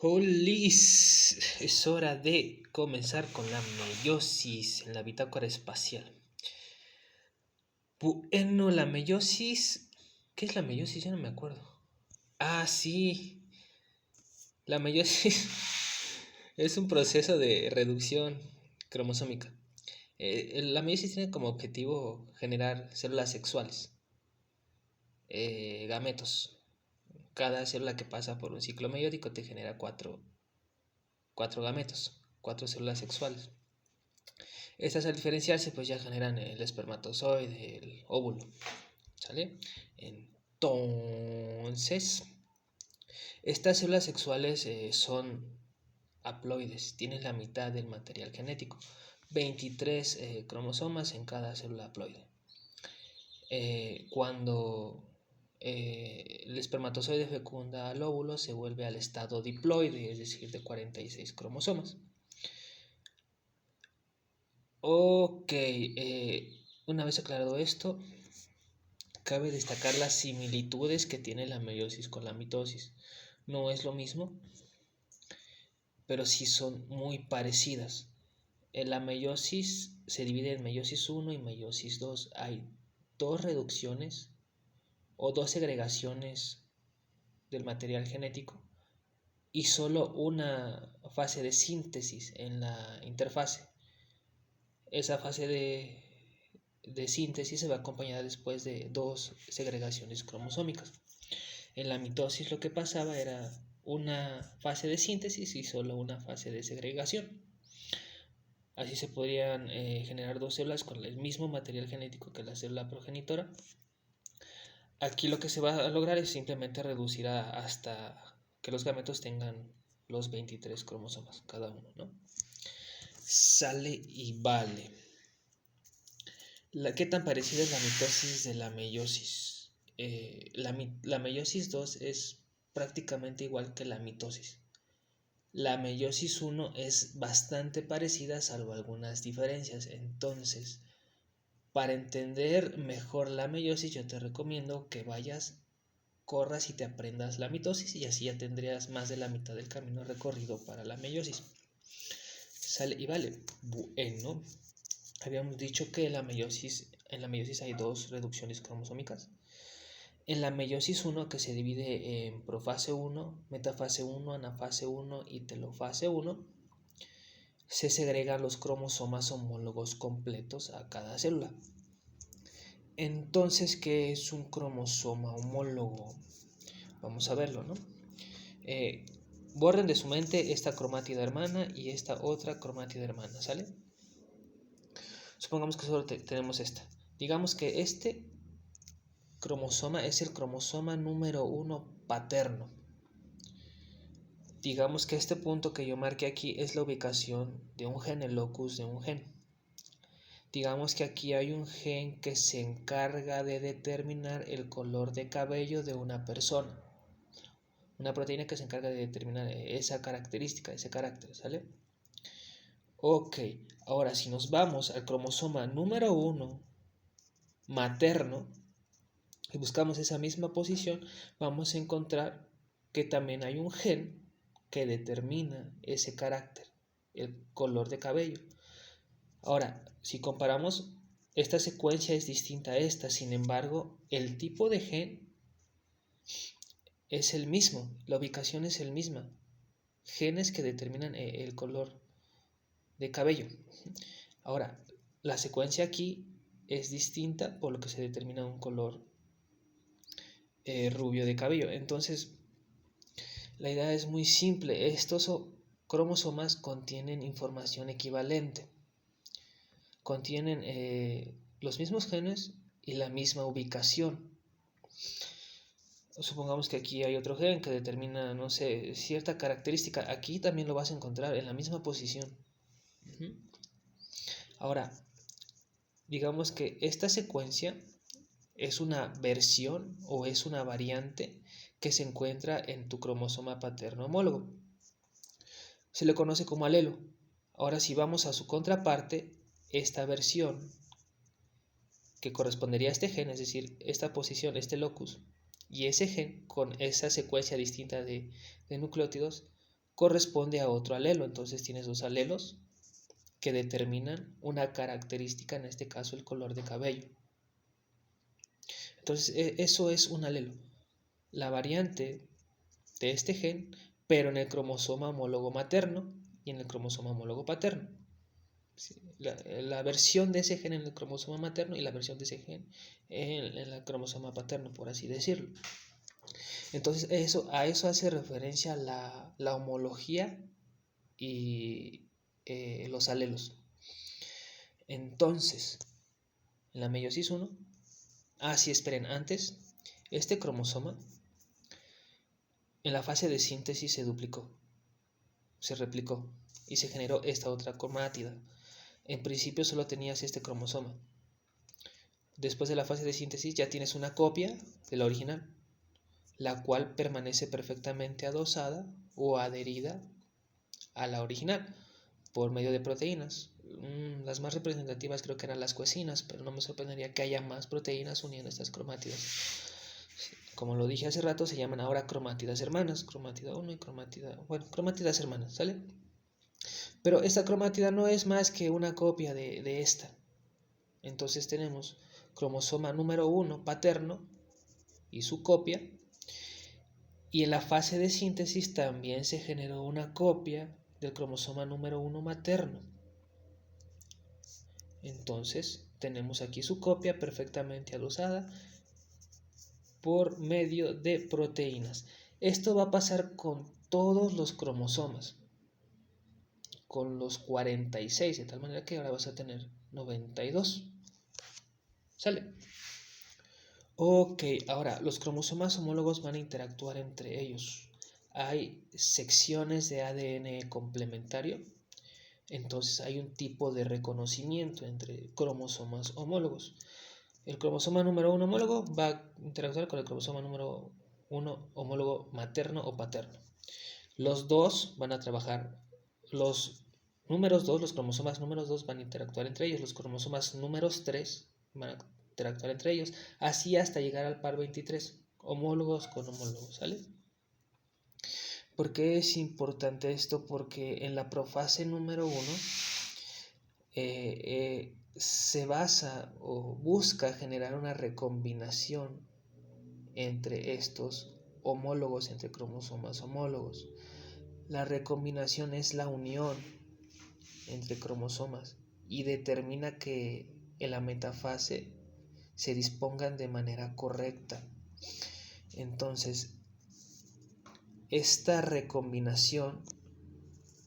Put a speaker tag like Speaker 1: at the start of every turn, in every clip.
Speaker 1: Holis, es hora de comenzar con la meiosis en la bitácora espacial. Bueno, la meiosis. ¿Qué es la meiosis? Ya no me acuerdo. Ah, sí. La meiosis es un proceso de reducción cromosómica. La meiosis tiene como objetivo generar células sexuales, gametos. Cada célula que pasa por un ciclo meiótico te genera cuatro gametos, cuatro células sexuales. Estas al diferenciarse pues ya generan el espermatozoide, el óvulo, ¿sale? Entonces, estas células sexuales son haploides, tienen la mitad del material genético, 23 cromosomas en cada célula haploide. Cuando el espermatozoide fecunda al óvulo, se vuelve al estado diploide, es decir, de 46 cromosomas. Ok, una vez aclarado esto, cabe destacar las similitudes que tiene la meiosis con la mitosis. No es lo mismo, pero sí son muy parecidas. En la meiosis se divide en meiosis 1 y meiosis 2. Hay dos reducciones o dos segregaciones del material genético y solo una fase de síntesis en la interfase. Esa fase de síntesis se va acompañada después de dos segregaciones cromosómicas. En la mitosis lo que pasaba era una fase de síntesis y solo una fase de segregación. Así se podrían generar dos células con el mismo material genético que la célula progenitora. Aquí lo que se va a lograr es simplemente reducir hasta que los gametos tengan los 23 cromosomas cada uno, ¿no? Sale y vale. ¿Qué tan parecida es la mitosis de la meiosis? La meiosis 2 es prácticamente igual que la mitosis. La meiosis 1 es bastante parecida, salvo algunas diferencias. Entonces, para entender mejor la meiosis, yo te recomiendo que corras y te aprendas la mitosis, y así ya tendrías más de la mitad del camino recorrido para la meiosis. Sale y vale. Bueno, habíamos dicho que en la meiosis hay dos reducciones cromosómicas. En la meiosis 1, que se divide en profase 1, metafase 1, anafase 1 y telofase 1, se segregan los cromosomas homólogos completos a cada célula. Entonces, ¿qué es un cromosoma homólogo? Vamos a verlo, ¿no? Borren de su mente esta cromátida hermana y esta otra cromátida hermana, ¿sale? Supongamos que solo tenemos esta. Digamos que este cromosoma es el cromosoma número 1 paterno. Digamos que este punto que yo marqué aquí es la ubicación de un gen, el locus de un gen. Digamos que aquí hay un gen que se encarga de determinar el color de cabello de una persona. Una proteína que se encarga de determinar esa característica, ese carácter, ¿sale? Ok, ahora si nos vamos al cromosoma número 1 materno y buscamos esa misma posición, vamos a encontrar que también hay un gen que determina ese carácter, el color de cabello. Ahora, si comparamos, esta secuencia es distinta a esta, sin embargo, el tipo de gen es el mismo, la ubicación es el misma. Genes que determinan el color de cabello. Ahora, la secuencia aquí es distinta, por lo que se determina un color rubio de cabello. Entonces, la idea es muy simple. Estos cromosomas contienen información equivalente. Contienen los mismos genes y la misma ubicación. Supongamos que aquí hay otro gen que determina, no sé, cierta característica. Aquí también lo vas a encontrar en la misma posición. Ahora, digamos que esta secuencia es una versión o es una variante que se encuentra en tu cromosoma paterno homólogo. Se le conoce como alelo. Ahora, si vamos a su contraparte, esta versión que correspondería a este gen, es decir, esta posición, este locus, y ese gen con esa secuencia distinta de nucleótidos, corresponde a otro alelo. Entonces tienes dos alelos que determinan una característica, en este caso el color de cabello. Entonces eso es un alelo, la variante de este gen, pero en el cromosoma homólogo materno y en el cromosoma homólogo paterno. La versión de ese gen en el cromosoma materno y la versión de ese gen en el cromosoma paterno, por así decirlo. Entonces a eso hace referencia la homología y los alelos. Entonces, en la meiosis 1, sí, esperen, antes, este cromosoma en la fase de síntesis se duplicó, se replicó y se generó esta otra cromátida. En principio solo tenías este cromosoma. Después de la fase de síntesis ya tienes una copia de la original, la cual permanece perfectamente adosada o adherida a la original por medio de proteínas. Las más representativas creo que eran las coecinas, pero no me sorprendería que haya más proteínas uniendo estas cromátidas. Como lo dije hace rato, se llaman ahora cromátidas hermanas, cromátida 1 y cromátidas hermanas, ¿sale? Pero esta cromátida no es más que una copia de esta. Entonces tenemos cromosoma número 1 paterno y su copia, y en la fase de síntesis también se generó una copia del cromosoma número 1 materno. Entonces tenemos aquí su copia perfectamente adosada por medio de proteínas. Esto va a pasar con todos los cromosomas, con los 46, de tal manera que ahora vas a tener 92. ¿Sale? Ok, ahora los cromosomas homólogos van a interactuar entre ellos. Hay secciones de ADN complementario, entonces hay un tipo de reconocimiento entre cromosomas homólogos. El cromosoma número 1 homólogo va a interactuar con el cromosoma número 1 homólogo materno o paterno. Los dos van a trabajar, los números 2, los cromosomas números 2 van a interactuar entre ellos, los cromosomas números 3 van a interactuar entre ellos, así hasta llegar al par 23, homólogos con homólogos, ¿sale? ¿Por qué es importante esto? Porque en la profase número 1 se basa o busca generar una recombinación entre estos homólogos, entre cromosomas homólogos. La recombinación es la unión entre cromosomas y determina que en la metafase se dispongan de manera correcta. Entonces, esta recombinación,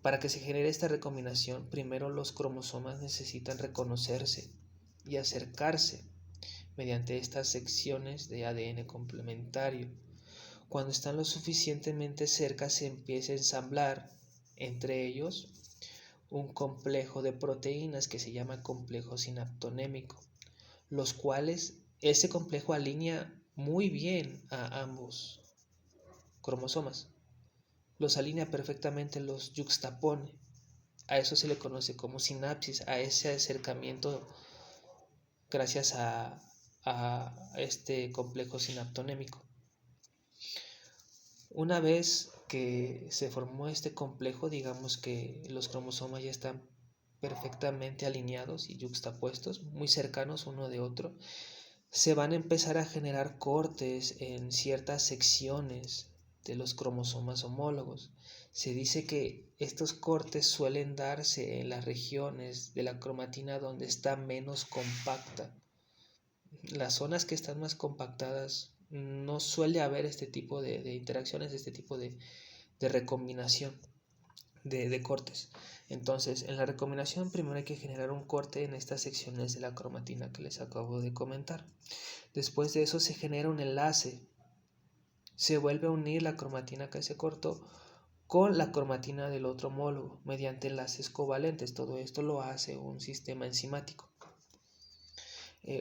Speaker 1: para que se genere esta recombinación, primero los cromosomas necesitan reconocerse y acercarse mediante estas secciones de ADN complementario. Cuando están lo suficientemente cerca, se empieza a ensamblar entre ellos un complejo de proteínas que se llama complejo sinaptonémico, los cuales ese complejo alinea muy bien a ambos cromosomas, los alinea perfectamente, los yuxtapone. A eso se le conoce como sinapsis, a ese acercamiento gracias a este complejo sinaptonémico. Una vez que se formó este complejo, digamos que los cromosomas ya están perfectamente alineados y yuxtapuestos, muy cercanos uno de otro, se van a empezar a generar cortes en ciertas secciones de los cromosomas homólogos. Se dice que estos cortes suelen darse en las regiones de la cromatina donde está menos compacta. Las zonas que están más compactadas no suele haber este tipo de interacciones, este tipo de recombinación de cortes. Entonces, en la recombinación primero hay que generar un corte en estas secciones de la cromatina que les acabo de comentar. Después de eso se genera un enlace. Se vuelve a unir la cromatina que se cortó con la cromatina del otro homólogo mediante enlaces covalentes. Todo esto lo hace un sistema enzimático.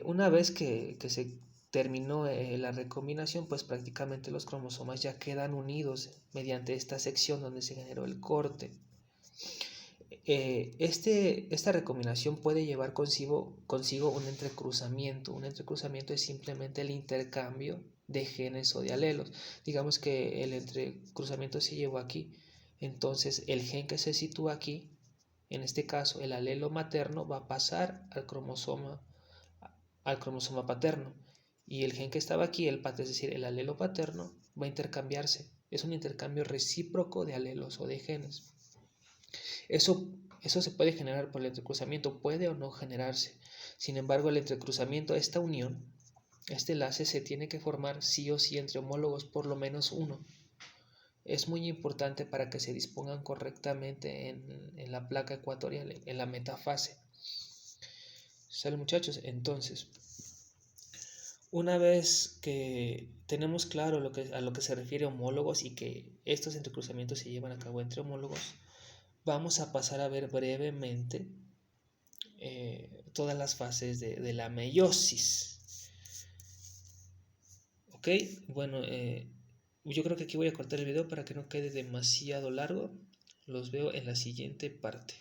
Speaker 1: Una vez que se terminó la recombinación, pues prácticamente los cromosomas ya quedan unidos mediante esta sección donde se generó el corte. Esta recombinación puede llevar consigo un entrecruzamiento. Un entrecruzamiento es simplemente el intercambio de genes o de alelos. Digamos que el entrecruzamiento se llevó aquí. Entonces el gen que se sitúa aquí, en este caso el alelo materno, va a pasar al cromosoma paterno, y el gen que estaba aquí, es decir, el alelo paterno, va a intercambiarse. Es un intercambio recíproco de alelos o de genes. Eso, eso se puede generar por el entrecruzamiento, puede o no generarse. Sin embargo, el entrecruzamiento, esta unión, este enlace se tiene que formar sí o sí entre homólogos, por lo menos uno. Es muy importante para que se dispongan correctamente en la placa ecuatorial, en la metafase. ¿Sale, muchachos? Entonces, una vez que tenemos claro a lo que se refiere a homólogos y que estos entrecruzamientos se llevan a cabo entre homólogos, vamos a pasar a ver brevemente todas las fases de la meiosis. Ok, bueno, yo creo que aquí voy a cortar el video para que no quede demasiado largo. Los veo en la siguiente parte.